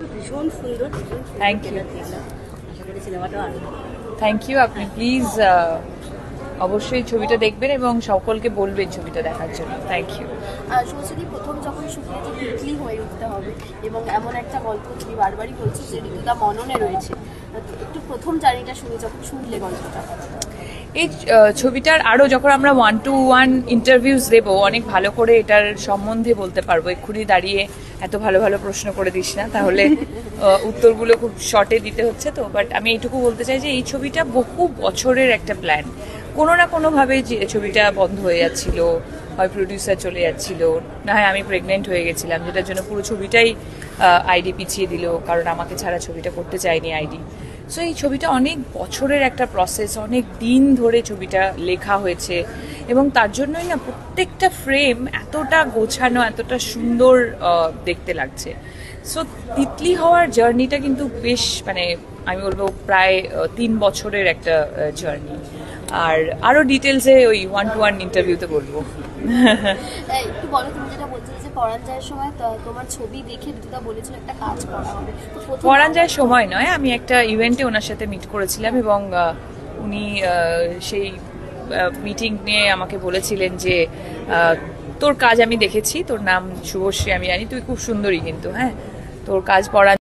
ভীষণ সুন্দর thank you আশা করি সিনেমাটা থ্যাংক ইউ আপনি প্লিজ অবশ্যই ছবিটা দেখবেন এবং সকলকে বলবেন ছবিটা দেখার জন্য থ্যাংক ইউ সরস্বতী প্রথম যখন শুনলে যে তিতলি হয়ে উঠতে হবে এবং এমন একটা গল্প তুমি বারবারই বলছো যে ঋতুদা মননে রয়েছে, একটু প্রথম জার্নিটা শুনে যখন শুনলে গল্পটা এই ছবিটার আরও যখন আমরা 1-to-1 ইন্টারভিউস দেবো অনেক ভালো করে এটার সম্বন্ধে বলতে পারবো। এক্ষুনি দাঁড়িয়ে এত ভালো ভালো প্রশ্ন করে দিস না, তাহলে উত্তরগুলো খুব শর্টে দিতে হচ্ছে। তো বাট আমি এইটুকু বলতে চাই যে এই ছবিটা বহু বছরের একটা প্ল্যান। কোনো না কোনোভাবে যে ছবিটা বন্ধ হয়ে যাচ্ছিল, হয় প্রডিউসার চলে যাচ্ছিল, না হয় আমি প্রেগনেন্ট হয়ে গেছিলাম, যেটার জন্য পুরো ছবিটাই আইডি পিছিয়ে দিল, কারণ আমাকে ছাড়া ছবিটা করতে চায়নি আইডি। সো এই ছবিটা অনেক বছরের একটা প্রসেস, অনেক দিন ধরে ছবিটা লেখা হয়েছে এবং তার জন্যই না প্রত্যেকটা ফ্রেম এতটা গোছানো, এতটা সুন্দর দেখতে লাগছে। সো তিতলি হওয়ার জার্নিটা কিন্তু বেশ মানে আমি বলবো প্রায় 3 বছরের একটা জার্নি। আর আরও ডিটেলসে ওই 1-to-1 ইন্টারভিউতে বলবো। একটু বলো, তুমি যেটা বলছিলে যে পরাণ যাওয়ার সময় তোমার ছবি দেখে ঋতুদা বলেছিল একটা কাজ করা হবে। পরাণ যাওয়ার সময় নয়, আমি একটা ইভেন্টে ওনার সাথে মিট করেছিলাম এবং উনি সেই মিটিং নিয়ে আমাকে বলেছিলেন যে তোর কাজ আমি দেখেছি, তোর নাম শুভশ্রী আমি জানি, তুই খুব সুন্দরী কিন্তু, হ্যাঁ তোর কাজ পরাণ